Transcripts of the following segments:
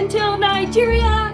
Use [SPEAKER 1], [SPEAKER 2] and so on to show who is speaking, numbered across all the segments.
[SPEAKER 1] until Nigeria!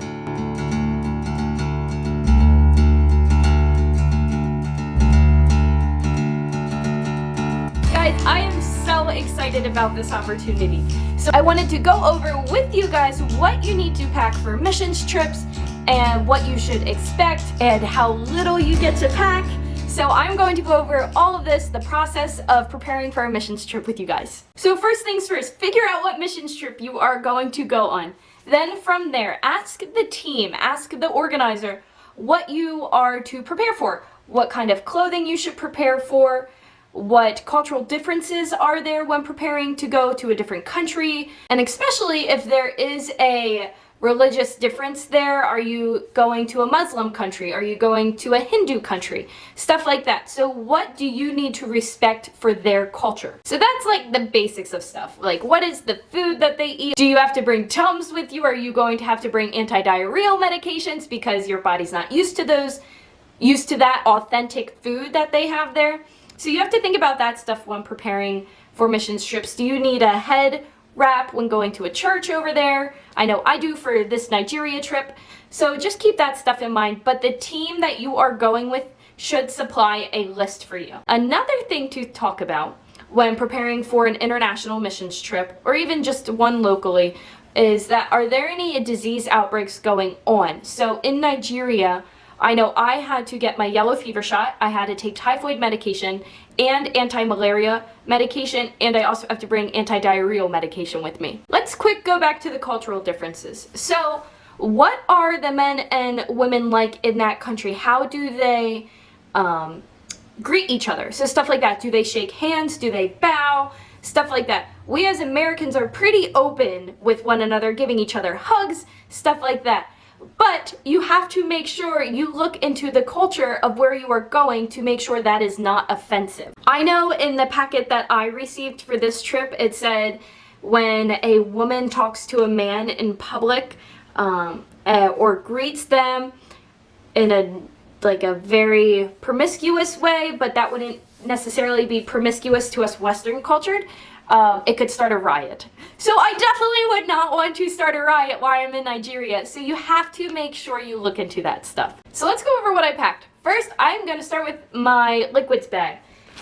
[SPEAKER 1] Guys, I am so excited about this opportunity. So I wanted to go over with you guys what you need to pack for missions trips and what you should expect and how little you get to pack. So I'm going to go over all of this, the process of preparing for a missions trip with you guys. So first things first, figure out what missions trip you are going to go on. Then from there, ask the team, ask the organizer what you are to prepare for, what kind of clothing you should prepare for, what cultural differences are there when preparing to go to a different country, and especially if there is a religious difference there. Are you going to a Muslim country? Are you going to a Hindu country? Stuff like that. So what do you need to respect for their culture? So that's like the basics of stuff. Like, what is the food that they eat? Do you have to bring Tums with you? Are you going to have to bring anti-diarrheal medications because your body's not used to that authentic food that they have there? So you have to think about that stuff when preparing for missions trips. Do you need a head wrap when going to a church over there? I know I do for this Nigeria trip. So just keep that stuff in mind. But the team that you are going with should supply a list for you. Another thing to talk about when preparing for an international missions trip, or even just one locally, is that are there any disease outbreaks going on? So in Nigeria, I know I had to get my yellow fever shot, I had to take typhoid medication and anti-malaria medication, and I also have to bring anti-diarrheal medication with me. Let's quick go back to the cultural differences. So what are the men and women like in that country? How do they greet each other? So stuff like that. Do they shake hands? Do they bow? Stuff like that. We as Americans are pretty open with one another, giving each other hugs, stuff like that. But you have to make sure you look into the culture of where you are going to make sure that is not offensive. I know in the packet that I received for this trip, it said when a woman talks to a man in public or greets them in a very promiscuous way, but that wouldn't necessarily be promiscuous to us Western cultured. It could start a riot. So I definitely would not want to start a riot while I'm in Nigeria. So you have to make sure you look into that stuff. So let's go over what I packed. First, I'm going to start with my liquids bag.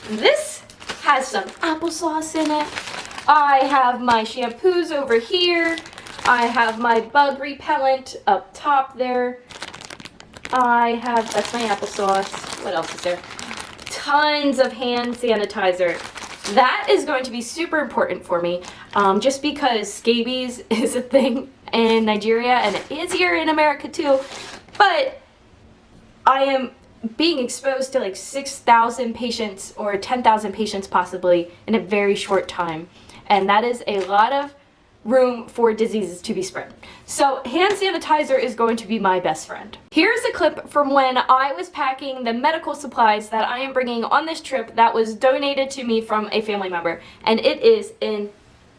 [SPEAKER 1] This has some applesauce in it. I have my shampoos over here. I have my bug repellent up top there. That's my applesauce. What else is there? Tons of hand sanitizer. That is going to be super important for me, just because scabies is a thing in Nigeria, and it is here in America too, but I am being exposed to like 6,000 patients or 10,000 patients possibly in a very short time, and that is a lot of room for diseases to be spread. So hand sanitizer is going to be my best friend. Here's a clip from when I was packing the medical supplies that I am bringing on this trip that was donated to me from a family member, and it is in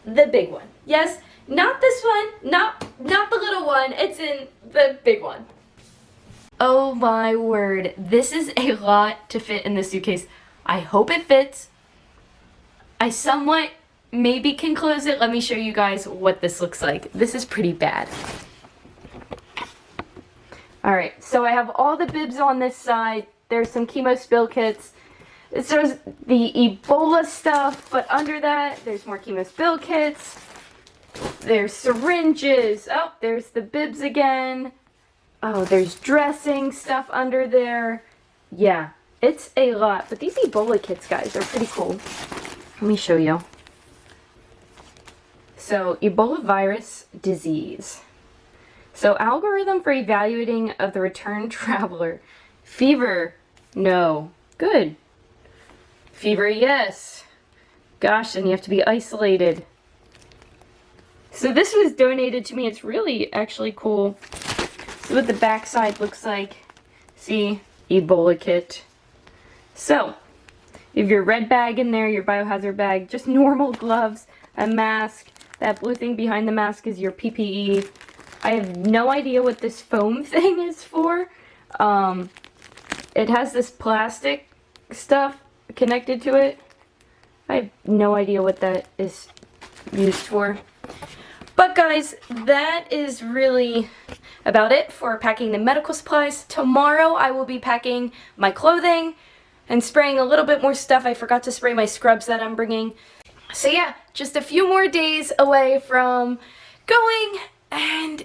[SPEAKER 1] the big one. Yes, not this one, not the little one, it's in the big one. Oh my word, this is a lot to fit in the suitcase. I hope it fits. I somewhat maybe can close it. Let me show you guys what this looks like. This is pretty bad. Alright, so I have all the bibs on this side. There's some chemo spill kits. There's the Ebola stuff, but under that, there's more chemo spill kits. There's syringes. Oh, there's the bibs again. Oh, there's dressing stuff under there. Yeah, it's a lot. But these Ebola kits, guys, are pretty cool. Let me show you. So, Ebola virus disease. So, algorithm for evaluating of the return traveler. Fever, no. Good. Fever, yes. Gosh, and you have to be isolated. So this was donated to me. It's really actually cool. See what the backside looks like. See, Ebola kit. So, you have your red bag in there, your biohazard bag, just normal gloves, a mask. That blue thing behind the mask is your PPE. I have no idea what this foam thing is for. It has this plastic stuff connected to it. I have no idea what that is used for. But guys, that is really about it for packing the medical supplies. Tomorrow I will be packing my clothing and spraying a little bit more stuff. I forgot to spray my scrubs that I'm bringing. So yeah, just a few more days away from going, and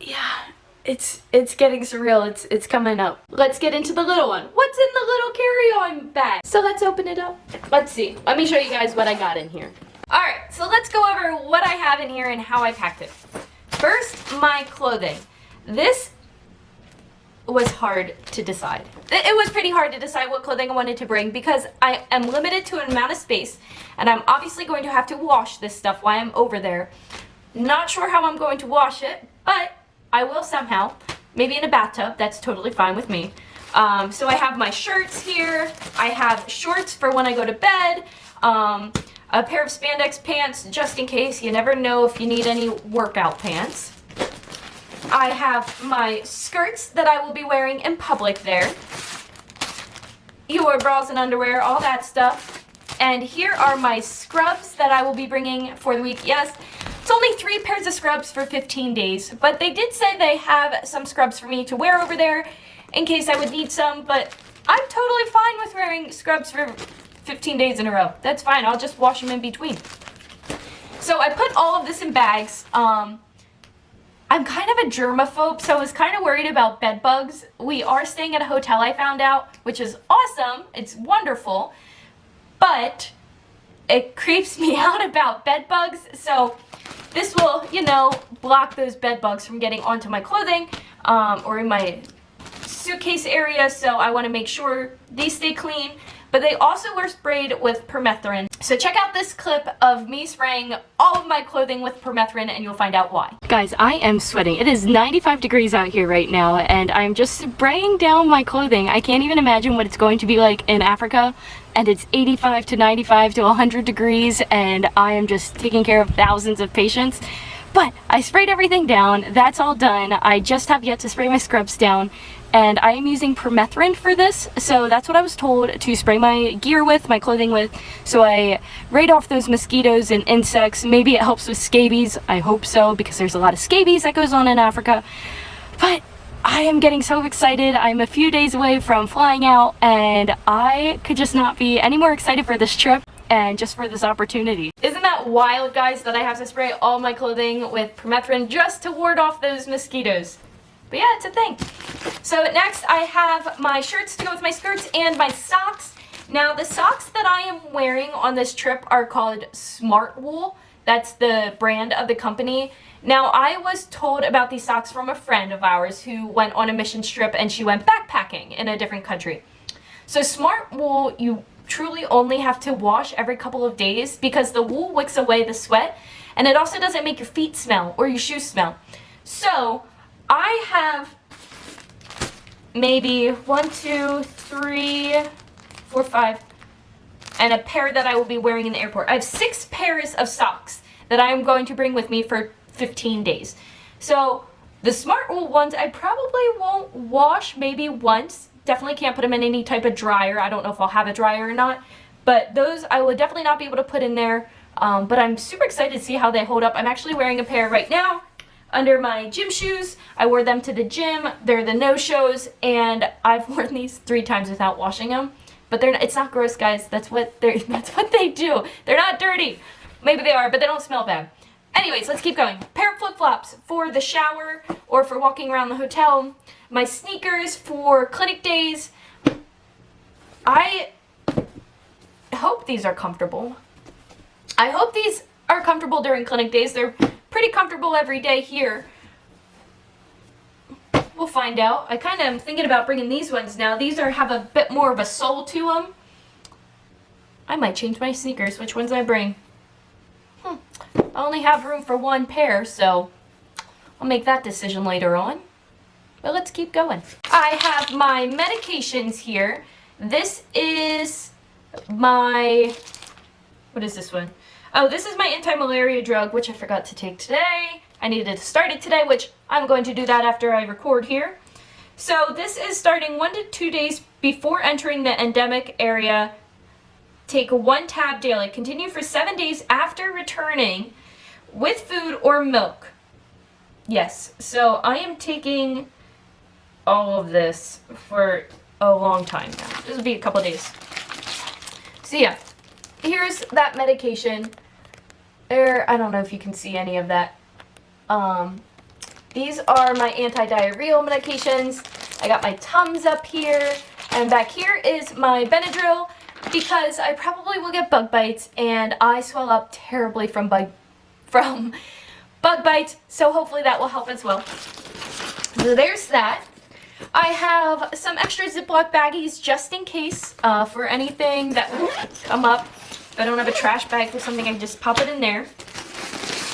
[SPEAKER 1] yeah, it's getting surreal. It's coming up. Let's get into the little one. What's in the little carry-on bag? So let's open it up. Let's see. Let me show you guys what I got in here. Alright, so let's go over what I have in here and how I packed it. First, my clothing. This was hard to decide. It was pretty hard to decide what clothing I wanted to bring because I am limited to an amount of space, and I'm obviously going to have to wash this stuff while I'm over there. Not sure how I'm going to wash it, but I will somehow. Maybe in a bathtub. That's totally fine with me. So I have my shirts here. I have shorts for when I go to bed. A pair of spandex pants just in case. You never know if you need any workout pants. I have my skirts that I will be wearing in public there. Your bras and underwear, all that stuff. And here are my scrubs that I will be bringing for the week. Yes, it's only 3 pairs of scrubs for 15 days, but they did say they have some scrubs for me to wear over there in case I would need some, but I'm totally fine with wearing scrubs for 15 days in a row. That's fine. I'll just wash them in between. So I put all of this in bags. I'm kind of a germaphobe, so I was kind of worried about bed bugs. We are staying at a hotel, I found out, which is awesome. It's wonderful. But it creeps me out about bed bugs. So this will, you know, block those bed bugs from getting onto my clothing or in my suitcase area. So I want to make sure these stay clean. But they also were sprayed with permethrin. So check out this clip of me spraying all of my clothing with permethrin and you'll find out why. Guys, I am sweating. It is 95 degrees out here right now and I'm just spraying down my clothing. I can't even imagine what it's going to be like in Africa. And it's 85 to 95 to 100 degrees and I am just taking care of thousands of patients. But I sprayed everything down. That's all done. I just have yet to spray my scrubs down. And I am using permethrin for this, so that's what I was told to spray my gear with, my clothing with, so I raid off those mosquitoes and insects. Maybe it helps with scabies. I hope so, because there's a lot of scabies that goes on in Africa. But I am getting so excited. I'm a few days away from flying out, and I could just not be any more excited for this trip and just for this opportunity. Isn't that wild, guys, that I have to spray all my clothing with permethrin just to ward off those mosquitoes? But yeah, it's a thing. So next I have my shirts to go with my skirts and my socks. Now the socks that I am wearing on this trip are called Smart Wool. That's the brand of the company. Now I was told about these socks from a friend of ours who went on a mission trip and she went backpacking in a different country. So Smart Wool, you truly only have to wash every couple of days because the wool wicks away the sweat and it also doesn't make your feet smell or your shoes smell. So I have maybe 1, 2, 3, 4, 5, and a pair that I will be wearing in the airport. I have 6 pairs of socks that I am going to bring with me for 15 days. So the Smart Wool ones I probably won't wash, maybe once. Definitely can't put them in any type of dryer. I don't know if I'll have a dryer or not, but those I will definitely not be able to put in there. But I'm super excited to see how they hold up. I'm actually wearing a pair right now under my gym shoes. I wore them to the gym. They're the no-shows, and I've worn these 3 times without washing them. But it's not gross, guys. That's what they do. They're not dirty. Maybe they are, but they don't smell bad. Anyways, let's keep going. Pair of flip-flops for the shower or for walking around the hotel. My sneakers for clinic days. I hope these are comfortable. I hope these are comfortable during clinic days. They're pretty comfortable every day here. We'll find out. I kind of am thinking about bringing these ones now. These have a bit more of a sole to them. I might change my sneakers, which ones I bring. I only have room for 1 pair, so I'll make that decision later on. But let's keep going. I have my medications here. This is my, what is this one? Oh, this is my anti-malaria drug, which I forgot to take today. I needed to start it today, which I'm going to do that after I record here. So this is starting 1 to 2 days before entering the endemic area. Take 1 tab daily. Continue for 7 days after returning with food or milk. Yes, so I am taking all of this for a long time now. This will be a couple days. So yeah, here's that medication. I don't know if you can see any of that. These are my anti-diarrheal medications. I got my Tums up here, and back here is my Benadryl, because I probably will get bug bites, and I swell up terribly from bug bites, so hopefully that will help as well. So there's that. I have some extra Ziploc baggies just in case, for anything that will come up. If I don't have a trash bag for something, I can just pop it in there.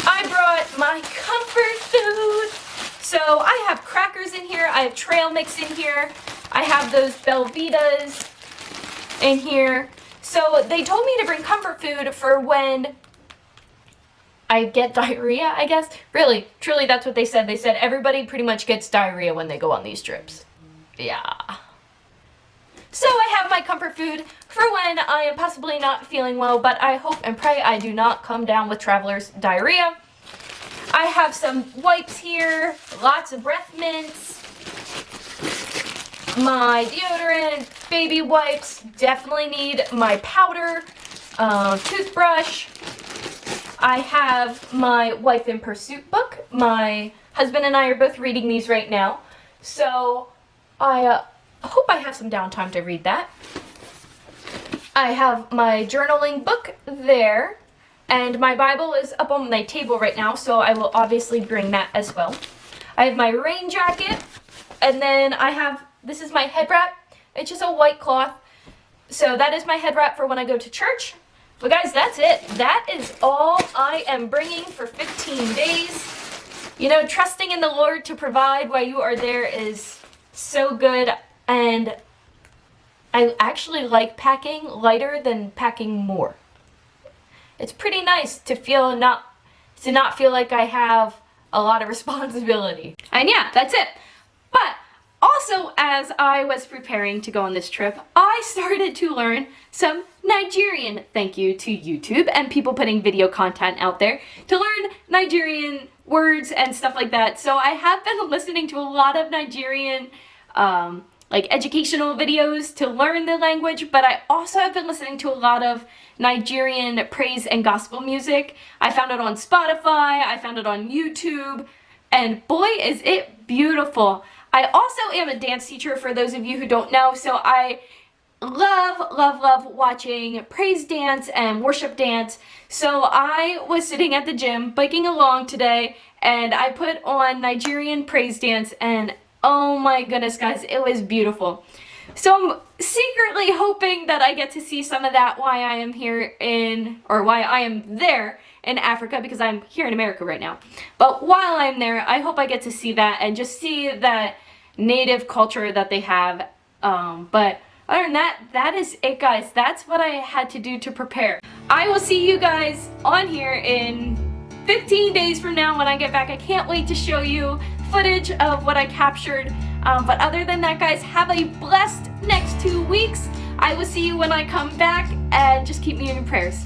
[SPEAKER 1] I brought my comfort food. So I have crackers in here, I have trail mix in here, I have those Belvitas in here. So they told me to bring comfort food for when I get diarrhea, I guess. Really, truly, that's what they said. They said everybody pretty much gets diarrhea when they go on these trips. Yeah. So I have my comfort food for when I am possibly not feeling well, but I hope and pray I do not come down with traveler's diarrhea. I have some wipes here, lots of breath mints, my deodorant, baby wipes, definitely need my powder, toothbrush. I have my Wife in Pursuit book. My husband and I are both reading these right now, so I hope I have some downtime to read that. I have my journaling book there. And my Bible is up on my table right now, so I will obviously bring that as well. I have my rain jacket, and then I have, this is my head wrap. It's just a white cloth. So that is my head wrap for when I go to church. But guys, that's it. That is all I am bringing for 15 days. You know, trusting in the Lord to provide while you are there is so good. And I actually like packing lighter than packing more. It's pretty nice to not feel like I have a lot of responsibility. And yeah, that's it. But also, as I was preparing to go on this trip, I started to learn some Nigerian. Thank you to YouTube and people putting video content out there to learn Nigerian words and stuff like that. So I have been listening to a lot of Nigerian like educational videos to learn the language, but I also have been listening to a lot of Nigerian praise and gospel music. I found it on Spotify, I found it on YouTube, and boy is it beautiful. I also am a dance teacher, for those of you who don't know, so I love watching praise dance and worship dance. So I was sitting at the gym biking along today, and I put on Nigerian praise dance, and oh my goodness, guys, it was beautiful. So I'm secretly hoping that I get to see some of that while I am here while I am there in Africa, because I'm here in America right now. But while I'm there, I hope I get to see that and just see that native culture that they have. But other than that, that is it, guys. That's what I had to do to prepare. I will see you guys on here in 15 days from now when I get back. I can't wait to show you footage of what I captured. But other than that, guys, have a blessed next 2 weeks. I will see you when I come back, and just keep me in your prayers.